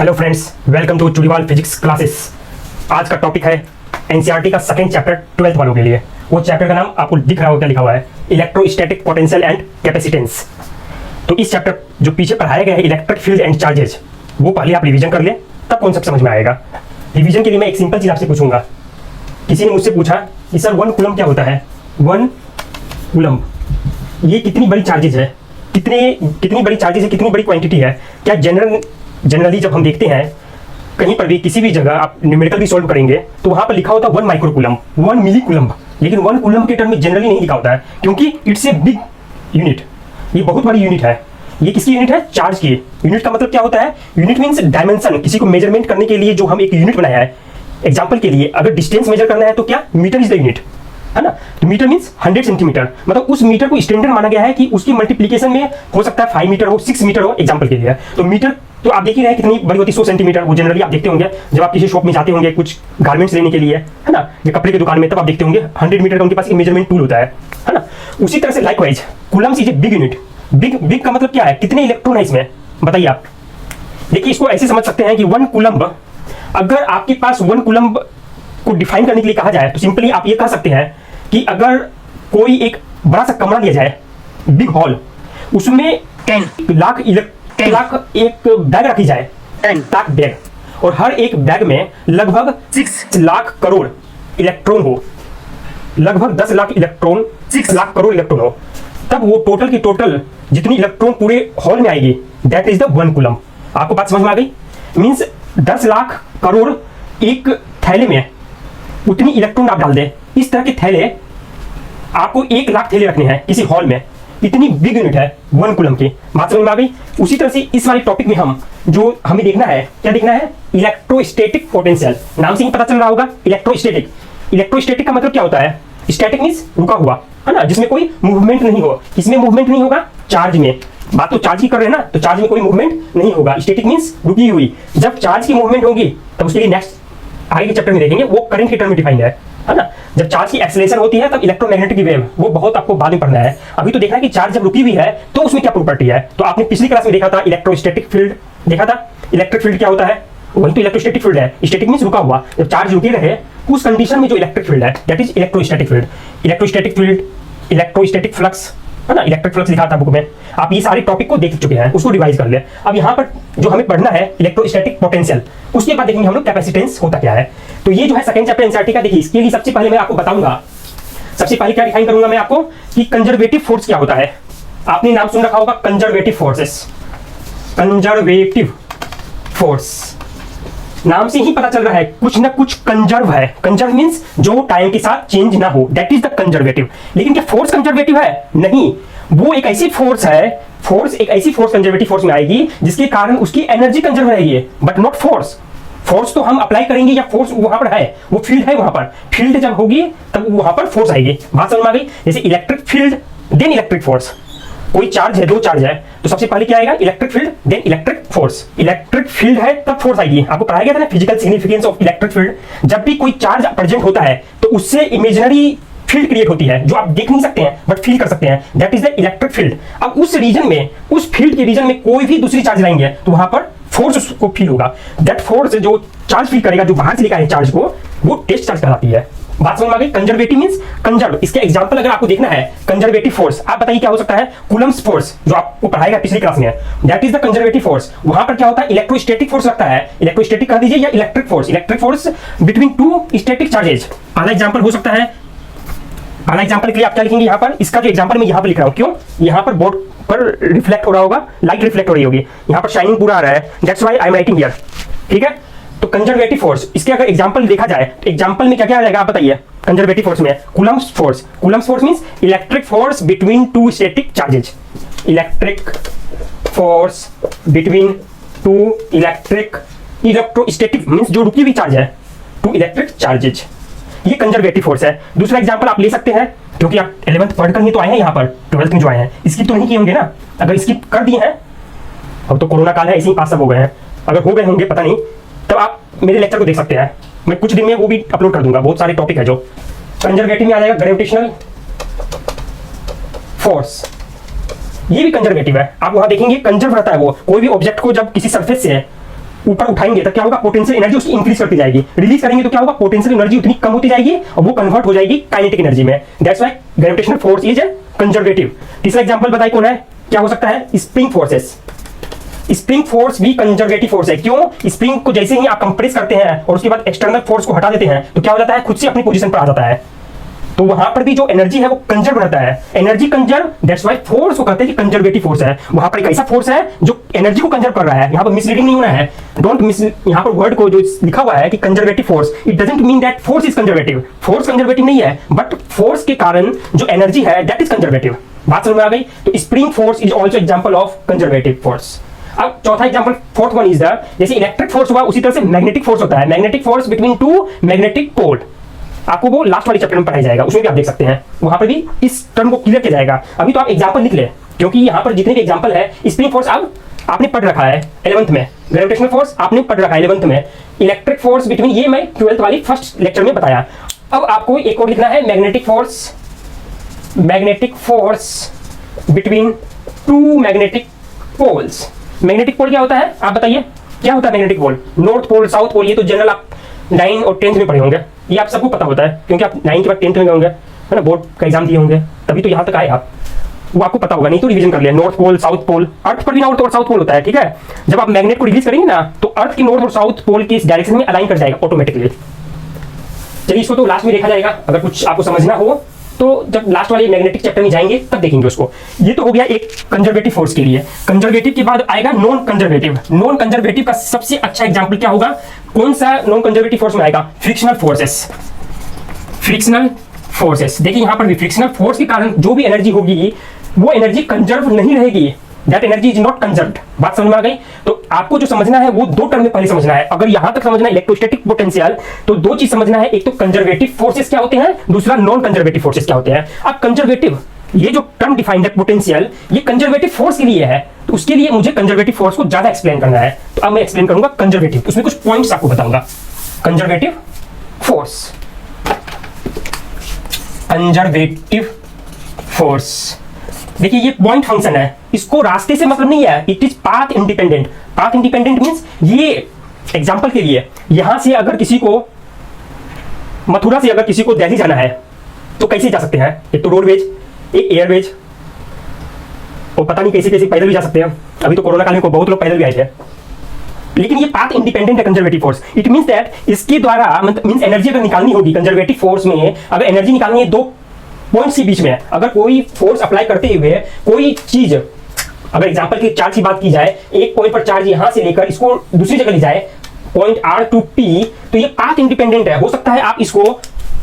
Hello friends, welcome to Churiwal physics classes. आज का topic है एनसीईआरटी का सेकंड चैप्टर 12th वालों के लिए। वो चैप्टर का नाम आपको दिख रहा होगा, क्या लिखा हुआ है, इलेक्ट्रोस्टैटिक पोटेंशियल एंड कैपेसिटेंस। तो इस चैप्टर जो पीछे पढ़ाया गया है इलेक्ट्रिक फील्ड एंड चार्जेज, वो पहले आप रिवीजन कर लें, तब कॉन्सेप्ट समझ में आएगा। रिवीजन के लिए मैं एक सिंपल चीज आपसे पूछूंगा। किसी ने मुझसे पूछा कि सर 1 कूलम क्या होता है। 1 कूलम ये कितनी बड़ी चार्जेज है, कितनी बड़ी चार्जेज है, कितनी बड़ी क्वांटिटी है। क्या जनरली जब हम देखते हैं कहीं पर भी किसी भी जगह आप न्यूमेरिकल भी सॉल्व करेंगे तो वहां पर लिखा होता है 1 माइक्रो कूलम, 1 मिली कूलम, लेकिन 1 कूलम के टर्म में जनरली नहीं लिखा होता है, क्योंकि इट्स ए बिग यूनिट। ये बहुत बड़ी यूनिट है। ये किसकी यूनिट है? चार्ज की। यूनिट का मतलब क्या होता है? Unit means dimension. किसी को मेजरमेंट करने के लिए जो हम एक यूनिट बनाया है, एग्जाम्पल के लिए अगर डिस्टेंस मेजर करना है तो क्या, मीटर इज द यूनिट, है ना। तो मीटर मीन्स 100 सेंटीमीटर, मतलब उस मीटर को स्टैंडर्ड माना गया है कि उसकी मल्टीप्लीकेशन में हो सकता है 5 मीटर हो, 6 मीटर हो, एग्जाम्पल के लिए। तो मीटर तो आप देख ही रहे हैं कितनी बड़ी होती है, 100 सेंटीमीटर। वो जनरली आप देखते होंगे जब आप किसी शॉप में जाते होंगे कुछ गारमेंट्स लेने के लिए, है ना, या कपड़े की दुकान में, तब आप देखते होंगे 100 मीटर का उनके पास एक मेजरमेंट टूल होता है ना। उसी तरह से likewise Coulomb's is a big unit. Big का मतलब क्या है? कितने इलेक्ट्रॉन है इसमें, बताइए आप। देखिए, इसको ऐसे समझ सकते हैं कि 1 कूलम्ब, अगर आपके पास 1 कूलम्ब को डिफाइन करने के लिए कहा जाए तो सिंपली आप ये कह सकते हैं कि अगर कोई एक बड़ा सा कमरा दिया जाए, बिग हॉल, उसमें 10 लाख एक बैग रखी जाए, 10 लाख बैग, और हर एक बैग में लगभग 6 लाख करोड़ इलेक्ट्रॉन हो, लगभग 10 लाख इलेक्ट्रॉन, 6 लाख करोड़ इलेक्ट्रॉन हो, तब वो टोटल की टोटल जितनी इलेक्ट्रॉन पूरे हॉल में आएगी, दैट इज द 1 कूलम। आपको बात समझ में आ गई? मीन्स 10 लाख करोड़ एक थैले में उतनी इलेक्ट्रॉन आप डाल दें। इस तरह के थैले आपको 1 लाख थैले रखने हैं किसी हॉल में। इतनी बिग यूनिट है 1 कूलम की। बात समझ में आ गई? उसी तरह से इस वाले टॉपिक में जो हमें देखना है, क्या देखना है? Electrostatic potential. नाम से ही पता चल रहा होगा, इलेक्ट्रोस्टैटिक। इलेक्ट्रोस्टैटिक का मतलब क्या होता है? स्टैटिक मींस रुका हुआ, है ना, जिसमें कोई मूवमेंट नहीं हो। किसमें मूवमेंट नहीं होगा? चार्ज में। बात तो चार्ज की कर रहे हैं ना, तो चार्ज में कोई मूवमेंट नहीं होगा। स्टैटिक मींस रुकी हुई। जब चार्ज की मूवमेंट होगी तब उसके लिए नेक्स्ट आगे के चैप्टर में देखेंगे, वो करंट के टर्म में डिफाइंड है ना। जब चार्ज की एक्सेलरेशन होती है तब इलेक्ट्रोमैग्नेटिक वेव, वो बहुत आपको बाद में पढ़ना है। अभी तो देखना है कि चार्ज जब रुकी हुई है तो उसमें क्या प्रॉपर्टी है। तो आपने पिछली क्लास में देखा था इलेक्ट्रोस्टैटिक फील्ड, देखा था। इलेक्ट्रिक फील्ड क्या होता है? वही तो इलेक्ट्रोस्टैटिक फील्ड है। स्टैटिक मींस रुका हुआ। जब चार्ज रुके रहे उस कंडीशन में जो इलेक्ट्रिक फील्ड है, that is electrostatic field. Electrostatic field, electrostatic flux, है ना, इलेक्ट्रिक फ्लक्स लिखा था बुक में। आप ये सारे टॉपिक को देख चुके हैं, उसको रिवाइज कर ले। अब यहाँ पर जो हमें पढ़ना है इलेक्ट्रोस्टैटिक पोटेंशियल, उसके बाद देखेंगे हम लोग कैपेसिटेंस होता क्या है। तो ये जो है सेकंड चैप्टर एनसीईआरटी का। देखिए, इसके लिए सबसे पहले मैं आपको बताऊंगा, सबसे पहले क्या डिफाइन करूंगा मैं आपको कि कंजर्वेटिव फोर्स क्या होता है। आपने नाम सुन रखा होगा कंजर्वेटिव फोर्सेस। कंजर्वेटिव फोर्स नाम से ही पता चल रहा है कुछ ना कुछ कंजर्व है। कंजर्व मींस जो टाइम के साथ चेंज ना हो, दैट इज द कंजर्वेटिव। लेकिन क्या फोर्स कंजर्वेटिव है? नहीं, वो एक ऐसी फोर्स है, एक ऐसी फोर्स कंजर्वेटिव फोर्स में आएगी जिसके कारण उसकी एनर्जी कंजर्व रहेगी, बट नॉट फोर्स। फोर्स तो हम अप्लाई करेंगे या फोर्स वहां पर है, वो फील्ड है वहां पर। फील्ड जब होगी तब वहां पर फोर्स आएगी। बात समझ में आ गई? जैसे electric field then electric force. कोई चार्ज है, 2 चार्ज है, तो सबसे पहले क्या आएगा? Electric field then electric force. Electric field है तब फोर्स आएगी। आपको पढ़ाया गया था ना physical significance of electric field. जब भी कोई चार्ज प्रेजेंट होता है तो उससे इमेजिनरी फील्ड क्रिएट होती है जो आप देख नहीं सकते हैं बट फील कर सकते हैं, that is the electric field. अब उस रीजन में, उस फील्ड के रीजन में कोई भी दूसरी चार्ज लाएंगे तो वहां पर फोर्स उसको फील होगा। दैट फोर्स जो चार्ज फील करेगा, जो बाहर से लेकर आए चार्ज को, वो टेस्ट चार्ज कहलाती है। बात समझ में आ गई? Conservative means conserve. इसके एग्जांपल अगर आपको देखना है कंजर्वेटिव फोर्स, आप बताइए क्या हो सकता है? कूलम्स फोर्स जो आपको पढ़ाएगा पिछली क्लास में, that is the conservative force. वहां पर क्या होता है? इलेक्ट्रोस्टैटिक फोर्स लगता है। इलेक्ट्रोस्टैटिक कह दीजिए या electric force. Electric force between 2 static charges. पहला एग्जांपल हो सकता है, पहला एग्जांपल के लिए आप क्या लिखेंगे यहाँ पर? इसका जो एग्जांपल मैं यहाँ पर लिख रहा हूँ, क्यों? यहाँ पर बोर्ड पर रिफ्लेक्ट हो रहा होगा, लाइट रिफ्लेक्ट हो रही होगी, यहाँ पर शाइनिंग पूरा आ रहा है, that's why I am writing here. ठीक है, तो कंजर्वेटिव फोर्स, इसके अगर एग्जांपल देखा जाए तो एग्जांपल में क्या क्या आ जाएगा आप बताइए? कंजर्वेटिव फोर्स में Coulomb's force. Coulomb's force means electric force between 2 static charges. Electric force between 2 electrostatic means जो रुकी हुई चार्ज है, 2 इलेक्ट्रिक चार्जेज। ये कंजर्वेटिव फोर्स है। दूसरा एग्जांपल आप ले सकते हैं, क्योंकि आप 11th पढ़कर ही तो आए हैं यहाँ पर, 12th में जो आए हैं, स्किप तो नहीं किए होंगे ना। अगर स्किप कर दिए हैं, अब तो कोरोना काल है, ऐसे ही पास सब हो गए हैं, अगर हो गए होंगे पता नहीं, तब आप मेरे लेक्चर को देख सकते हैं। मैं कुछ दिन में वो भी अपलोड कर दूंगा, बहुत सारे टॉपिक है जो कंजर्वेटिव में आ जाएगा। ग्रेविटेशनल फोर्स, ये भी कंजर्वेटिव है। आप वहां देखेंगे कंजर्व रहता है वो। कोई भी ऑब्जेक्ट को जब किसी सरफेस से ऊपर उठाएंगे तो क्या होगा, पोटेंशियल एनर्जी उसकी इंक्रीज करती जाएगी, रिलीज करेंगे तो क्या होगा, पोटेंशियल एनर्जी उतनी कम होती जाएगी और वो कन्वर्ट हो जाएगी काइनेटिक एनर्जी में। That's why gravitational force is conservative. तीसरा एग्जांपल बताइए कौन है, क्या हो सकता है, स्प्रिंग फोर्सेस। स्प्रिंग फोर्स भी कंजर्वेटिव फोर्स है। क्यों, स्प्रिंग को जैसे ही आप कंप्रेस करते हैं और उसके बाद एक्सटर्नल फोर्स को हटा देते हैं तो क्या हो जाता है, खुद से अपनी पोजीशन पर आ जाता है। तो वहां पर भी जो एनर्जी है वो कंजर्व रहता है, energy conserve. That's why force को कहते हैं कि कंजर्वेटिव फोर्स है। वहां पर एक ऐसा फोर्स है जो एनर्जी को कंजर्व कर रहा है। यहां पर मिसलीडिंग नहीं होना है, डोंट मिस। यहां पर वर्ड को जो लिखा हुआ है कि conservative force, it doesn't mean that force is conservative. Force conservative नहीं है, बट फोर्स के कारण जो एनर्जी है दैट इज कंजर्वेटिव। बात समझ में आ गई। तो spring force is also example of conservative force. अब चौथा example, fourth one is the, जैसे इलेक्ट्रिक फोर्स हुआ उसी तरह से मैग्नेटिक फोर्स होता है। Magnetic force between two magnetic pole, आपको वो लास्ट वाले चैप्टर में पढ़ाया जाएगा, उसमें भी आप देख सकते हैं, वहां पर भी इस टर्म को क्लियर किया जाएगा। अभी तो आप एग्जांपल लिख ले, क्योंकि यहां पर जितने भी एग्जांपल है, स्प्रिंग फोर्स अब आपने पढ़ रखा है 11th में, ग्रेविटेशनल फोर्स आपने पढ़ रखा है 11th में, इलेक्ट्रिक फोर्स बिटवीन ये मैं 12th वाली फर्स्ट लेक्चर में बताया। अब आपको एक और लिखना है, magnetic force, magnetic force between two magnetic poles. Magnetic pole क्या होता है, आप बताइए क्या होता है magnetic pole, north pole, south pole. ये तो जनरल आप 9 और 10th में पढ़े होंगे, ये आप सबको पता होता है, क्योंकि आप 9 के बाद 10th में गए होंगे, है ना, बोर्ड का एग्जाम दिए होंगे, तभी तो यहाँ तक आए आप, वो आपको पता होगा, नहीं तो रिवीजन कर लिया। नॉर्थ पोल, साउथ पोल, अर्थ पर भी नॉर्थ और साउथ पोल होता है, ठीक है। जब आप मैग्नेट को रिलीज करेंगे ना, तो अर्थ की नॉर्थ और साउथ पोल की इस डायरेक्शन में अलाइन कर जाएगा ऑटोमेटिकली। चलिए इसको तो लास्ट में देखा जाएगा, अगर कुछ आपको समझना हो तो जब लास्ट वाले मैग्नेटिक चैप्टर में जाएंगे तब देखेंगे उसको। ये तो हो गया एक कंजर्वेटिव फोर्स के लिए। कंजर्वेटिव के बाद आएगा नॉन कंजर्वेटिव। नॉन कंजर्वेटिव का सबसे अच्छा एग्जांपल क्या होगा, कौन सा नॉन कंजर्वेटिव फोर्स में आएगा, फ्रिक्शनल फोर्सेस। फ्रिक्शनल फोर्सेस, देखिए यहां पर भी फ्रिक्शनल फोर्स के कारण जो भी एनर्जी होगी वो एनर्जी कंजर्व नहीं रहेगी, that energy is not conserved. बात समझ में आ गई। तो आपको जो समझना है वो दो टर्म में पहले समझना है। अगर यहां तक समझना है इलेक्ट्रोस्टैटिक पोटेंशियल, तो दो चीज समझना है, एक तो कंजर्वेटिव फोर्सेस क्या होते हैं, दूसरा नॉन कंजर्वेटिव फोर्सेस क्या होते हैं। अब कंजर्वेटिव, ये जो टर्म डिफाइंड है पोटेंशियल, ये कंजर्वेटिव फोर्स के लिए है, तो उसके लिए मुझे कंजर्वेटिव फोर्स को ज्यादा एक्सप्लेन करना है। तो अब मैं एक्सप्लेन करूंगा कंजर्वेटिव, उसमें कुछ पॉइंट्स आपको बताऊंगा। कंजर्वेटिव फोर्स, कंजर्वेटिव फोर्स, देखिए ये पॉइंट फंक्शन है, इसको रास्ते से मतलब नहीं है, it is path independent. Path independent means, ये एग्जांपल के लिए यहां से अगर किसी को, मथुरा से अगर किसी को दिल्ली जाना है तो कैसे जा सकते हैं, एक तो रोडवेज, एक एयरवेज, और पता नहीं कैसे कैसे पैदल भी जा सकते हैं। अभी तो कोरोना काल में बहुत लोग पैदल भी आए थे, लेकिन ये पाथ इंडिपेंडेंट है conservative force. It means that इसके द्वारा मींस एनर्जी अगर निकालनी होगी कंजर्वेटिव फोर्स में, अगर एनर्जी निकालनी है दो पॉइंट्स के बीच में, अगर कोई फोर्स अप्लाई करते हुए कोई चीज, अगर एग्जांपल की चार्ज की बात की जाए, एक पॉइंट पर चार्ज यहां से लेकर इसको दूसरी जगह ले जाए, पॉइंट R टू P, तो ये पाथ इंडिपेंडेंट है। हो सकता है आप इसको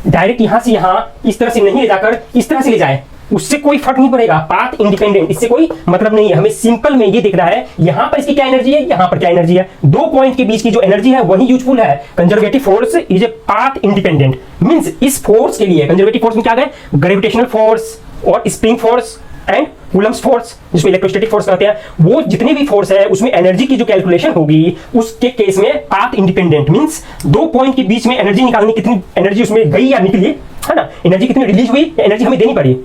डायरेक्ट यहां से यहां इस तरह से नहीं ले जाकर इस तरह से ले जाए, उससे कोई फर्क नहीं पड़ेगा। पाथ इंडिपेंडेंट, इससे कोई मतलब नहीं है। हमें सिंपल में ये देखना है यहां पर इसकी क्या एनर्जी है, यहां पर क्या एनर्जी है, दो पॉइंट के बीच की जो एनर्जी है वही यूजफुल है। Conservative force is a path independent, means इस फोर्स के लिए कंजर्वेटिव फोर्स में क्या है, ग्रेविटेशनल फोर्स और spring force and Coulomb's force, जिसको इलेक्ट्रोस्टैटिक फोर्स कहते हैं, वो जितने भी फोर्स है उसमें एनर्जी की जो कैलकुलेशन होगी उसके केस में पाथ इंडिपेंडेंट, मींस दो पॉइंट के बीच में एनर्जी निकालनी, कितनी एनर्जी उसमें गई या निकली, है ना, एनर्जी कितनी रिलीज हुई, एनर्जी हमें देनी पड़ी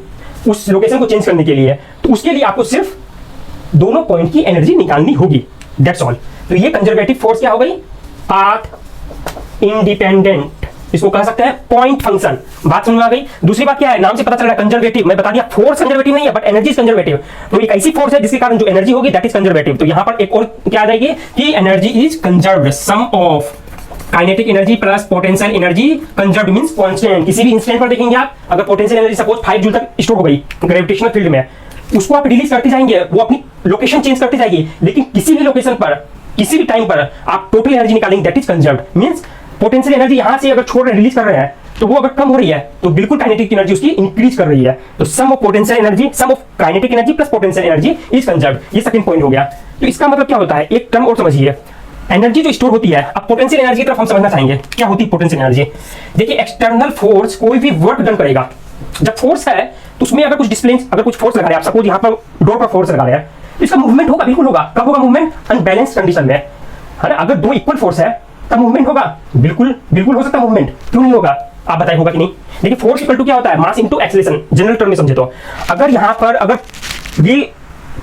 उस लोकेशन को चेंज करने के लिए, तो उसके लिए आपको सिर्फ दोनों पॉइंट की एनर्जी निकालनी होगी, दैट्स ऑल। तो ये कंजर्वेटिव फोर्स क्या हो गई, पाथ इंडिपेंडेंट, इसको कह सकते हैं पॉइंट फंक्शन। बात समझ में आ गई। दूसरी बात क्या है, नाम से पता चल रहा है कंजर्वेटिव, मैं बता दिया फोर्स कंजर्वेटिव नहीं है बट एनर्जी इज कंजर्वेटिव। तो एक ऐसी फोर्स है जिसके कारण जो एनर्जी होगी दैट इज कंजर्वेटिव। तो यहां पर एक और क्या आ जाएगी कि energy is conserved, sum of kinetic energy plus potential energy. Conserved means constant. किसी भी इंस्टेंट पर देखेंगे आप, अगर पोटेंशियल एनर्जी सपोज 5 जूल तक स्टोर हो गई ग्रेविटेशनल फील्ड में, उसको आप रिलीज करते जाएंगे, वो अपनी लोकेशन चेंज करते जाएगी, लेकिन किसी भी लोकेशन पर किसी भी टाइम पर आप टोटल एनर्जी निकालेंगे that is conserved. Means potential energy यहां से अगर छोड़ रहे रिलीज कर रहे हैं तो वो अगर कम हो रही है तो बिल्कुल काइनेटिक एनर्जी उसकी इंक्रीज कर रही है। तो sum of potential energy, sum of kinetic energy plus potential energy is conserved. ये सेकंड पॉइंट हो गया। तो इसका मतलब क्या होता है, एक टर्म और समझिए, एनर्जी जो स्टोर होती है, अब पोटेंशियल एनर्जी की तरफ हम समझना चाहेंगे, क्या होती है पोटेंशियल एनर्जी। देखिए एक्सटर्नल फोर्स कोई भी वर्क डन करेगा, जब फोर्स है तो उसमें अगर कुछ डिस्प्लेस, अगर कुछ फोर्स लगा रहे हैं, आप सपोज यहां पर डोर पर फोर्स लगा रहे हैं, तो इसका मूवमेंट होगा, बिल्कुल होगा। कब होगा मूवमेंट, अनबैलेंस कंडीशन में, है ना। अगर दो इक्वल फोर्स है तब मूवमेंट होगा, बिल्कुल बिल्कुल हो सकता है मूवमेंट, क्यों नहीं होगा, आप बताइए होगा कि नहीं। देखिए फोर्स इक्वल टू क्या होता है, mass into acceleration, general term में समझे तो। अगर यहां पर अगर ये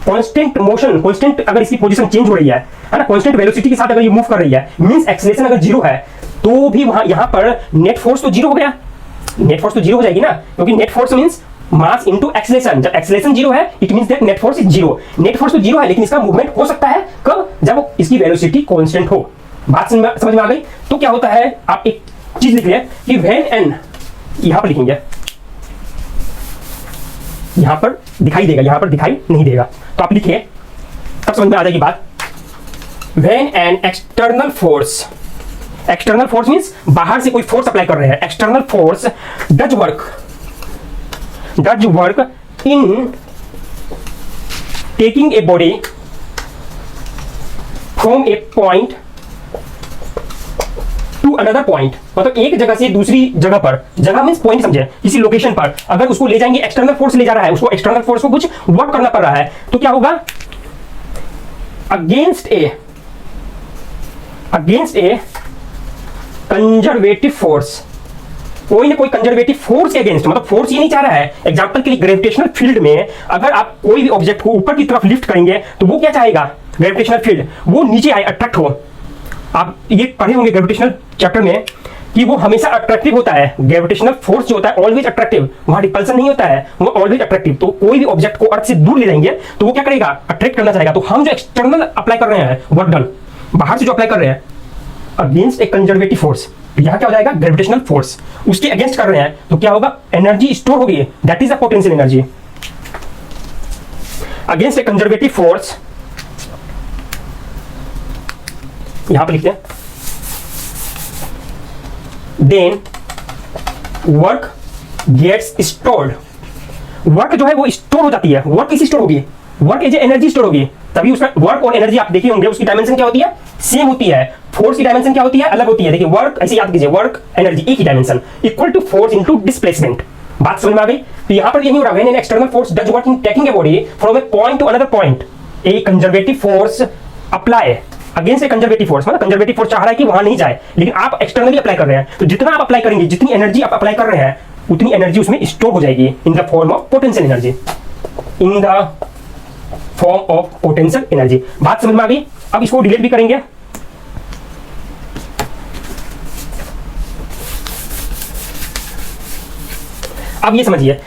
कांस्टेंट मोशन, कांस्टेंट अगर इसकी पोजीशन चेंज हो रही है ना, कांस्टेंट वेलोसिटी के साथ अगर ये मूव कर रही है, मींस एक्सेलरेशन अगर जीरो है, तो भी वहां यहां पर नेट फोर्स तो जीरो हो गया, नेट फोर्स तो जीरो हो जाएगी ना, क्योंकि net force means mass into acceleration. जब एक्सेलरेशन जीरो है it means that net force is zero. Net force तो जीरो है लेकिन इसका मूवमेंट हो सकता है कब, जब इसकी वेलोसिटी कांस्टेंट हो। बात समझ में आ गई? तो क्या होता है, आप एक चीज लिख लिया कि व्हेन एन, यहां पर लिखेंगे, यहां पर दिखाई देगा, यहां पर दिखाई नहीं देगा, तो आप लिखिए, तब समझ में आ जाएगी बात। When an external force, external force means बाहर से कोई फोर्स अप्लाई कर रहे हैं, external force does work in taking a body from A point two another point, मतलब एक जगह से दूसरी जगह पर, जगह मींस पॉइंट समझे, किसी लोकेशन पर अगर उसको ले जाएंगे, एक्सटर्नल फोर्स ले जा रहा है, उसको एक्सटर्नल फोर्स को कुछ वर्क करना पड़ रहा है, तो क्या होगा, अगेंस्ट ए कंजर्वेटिव फोर्स, कोई ना कोई कंजर्वेटिव फोर्स के अगेंस्ट, मतलब फोर्स ये नहीं चाह रहा है, एग्जांपल के लिए ग्रेविटेशनल फील्ड में अगर आप कोई भी ऑब्जेक्ट को ऊपर की तरफ लिफ्ट करेंगे तो वो क्या चाहेगा, ग्रेविटेशनल फील्ड वो नीचे आए, अट्रैक्ट हो। आप ये पढ़े होंगे ग्रेविटेशनल चैप्टर में कि वो हमेशा अट्रैक्टिव होता है, ग्रेविटेशनल फोर्स जो होता है ऑलवेज अट्रैक्टिव, वहां रिपल्सन नहीं होता है, वो ऑलवेज अट्रैक्टिव। तो कोई भी ऑब्जेक्ट को अर्थ से दूर ले जाएंगे तो वो क्या करेगा, अट्रैक्ट करना चाहेगा। तो हम जो एक्सटर्नल अप्लाई कर रहे हैं वर्क डन, बाहर से जो अप्लाई कर रहे हैं अगेंस्ट ए कंजर्वेटिव फोर्स, यहां क्या हो जाएगा, ग्रेविटेशनल फोर्स, उसके अगेंस्ट कर रहे हैं, तो क्या होगा, एनर्जी स्टोर होगी, that is the potential energy. Against a conservative force, यहां पर लिखते हैं, then work gets stored, work जो है वो स्टोर हो जाती है। वर्क किसी स्टोर होगी, वर्क एज एनर्जी स्टोर होगी, तभी उसका वर्क और एनर्जी आप देखे होंगे उसकी डायमेंशन क्या होती है, सेम होती है। फोर्स की डायमेंशन क्या होती है, अलग होती है। देखिए वर्क ऐसे याद कीजिए, वर्क एनर्जी एक ही dimension, equal to force into displacement. बात समझ में आ गई? तो यहां पर यही हो रहा है, when an external force does work in taking a body from A point two another point, A conservative force apply against a conservative force, मतलब कंजर्वेटिव फोर्स चाह रहा है कि वहां नहीं जाए, लेकिन आप एक्सटर्नली अप्लाई कर रहे हैं, तो जितना आप अप्लाई करेंगे, जितनी एनर्जी आप अप्लाई कर रहे हैं, उतनी एनर्जी उसमें स्टोर हो जाएगी in the form of potential energy, in the form of potential energy. बात समझ में आ गई? अब इसको डिलीट भी करेंगे। अब ये समझिए,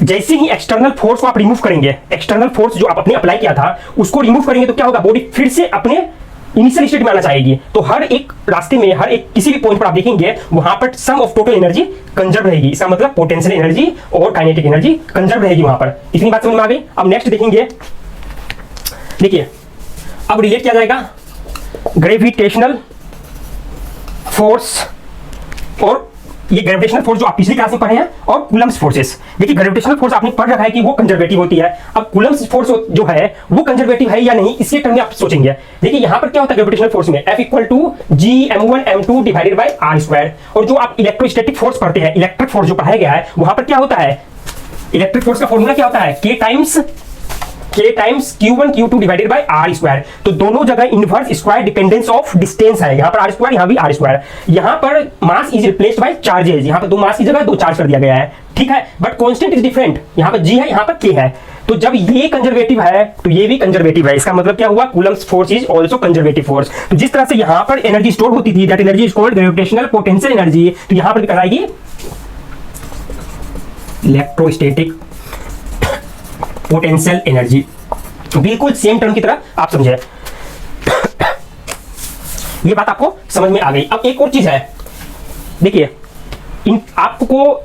जैसे ही एक्सटर्नल फोर्स को आप रिमूव करेंगे, एक्सटर्नल फोर्स जो आप अपने अप्लाई किया था उसको रिमूव करेंगे, तो क्या होगा, बॉडी फिर से अपने इनिशियल स्टेट में आना चाहेगी। तो हर एक रास्ते में, हर एक किसी भी पॉइंट पर आप देखेंगे वहां पर सम ऑफ टोटल एनर्जी कंजर्व रहेगी। इसका मतलब पोटेंशियल एनर्जी और काइनेटिक एनर्जी कंजर्व रहेगी वहां पर। इतनी बात समझ में आ गई? अब नेक्स्ट देखेंगे, देखिए अब रिलेट किया जाएगा ग्रेविटेशनल फोर्स, और ये ग्रेविटेशनल फोर्स जो आप पिछली क्लास में पढ़े हैं, और कूलम्स फोर्सेस। देखिए ग्रेविटेशनल फोर्स आपने पढ़ रखा है कि वो कंजर्वेटिव होती है। अब कूलम्स फोर्स जो है वो कंजर्वेटिव है या नहीं, इसके टर्म में आप सोचेंगे। देखिए यहां पर क्या होता है ग्रेविटेशनल फोर्स में, F equal to G m1 m2 divided by r square. और जो आप इलेक्ट्रोस्टैटिक फोर्स पढ़ते हैं, इलेक्ट्रिक फोर्स जो पढ़ाया गया है, वहां पर क्या होता है, इलेक्ट्रिक फोर्स का फॉर्मूला क्या होता है, K times Q1 Q2 divided by r square. तो दोनों जगह inverse square dependence of distance है, यहां पर r स्क्वायर, यहां भी r स्क्वायर। यहां पर mass is replaced by charges, यहां पर दो मास की जगह दो चार्ज कर दिया गया है, ठीक है, बट कांस्टेंट इज डिफरेंट, यहां पर g है, यहां पर k है। तो जब ये कंजर्वेटिव है तो ये भी कंजर्वेटिव है। इसका मतलब क्या हुआ, Coulomb's force is also conservative force. तो जिस तरह से यहां पर एनर्जी स्टोर होती थी, that energy is called gravitational potential energy, तो यहां पर भी कराएगी इलेक्ट्रोस्टैटिक पोटेंशियल एनर्जी। बिल्कुल सेम टर्म की तरह आप समझे। ये बात आपको समझ में आ गई। अब एक और चीज है, देखिए इन आपको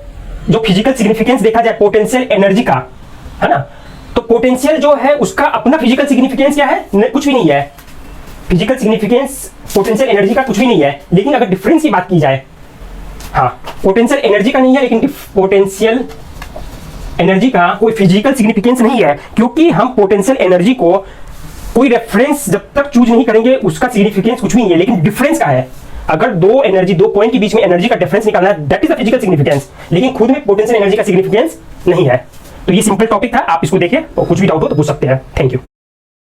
जो फिजिकल सिग्निफिकेंस देखा जाए पोटेंशियल एनर्जी का, है ना, तो पोटेंशियल जो है उसका अपना फिजिकल सिग्निफिकेंस क्या है, कुछ भी नहीं है। फिजिकल सिग्निफिकेंस पोटेंशियल एनर्जी का कुछ भी नहीं है। लेकिन अगर डिफरेंस की बात की जाए, हाँ पोटेंशियल एनर्जी का नहीं है, लेकिन पोटेंशियल एनर्जी का कोई फिजिकल सिग्निफिकेंस नहीं है, क्योंकि हम पोटेंशियल एनर्जी को कोई रेफरेंस जब तक चूज नहीं करेंगे उसका सिग्निफिकेंस कुछ भी नहीं है। लेकिन डिफरेंस का है, अगर दो एनर्जी, दो पॉइंट के बीच में एनर्जी का डिफरेंस निकालना है, that is the physical significance. लेकिन खुद में पोटेंशियल एनर्जी का सिग्निफिकेंस नहीं है। तो ये सिंपल टॉपिक था, आप इसको देखिए और कुछ भी डाउट हो तो पूछ सकते हैं। Thank you.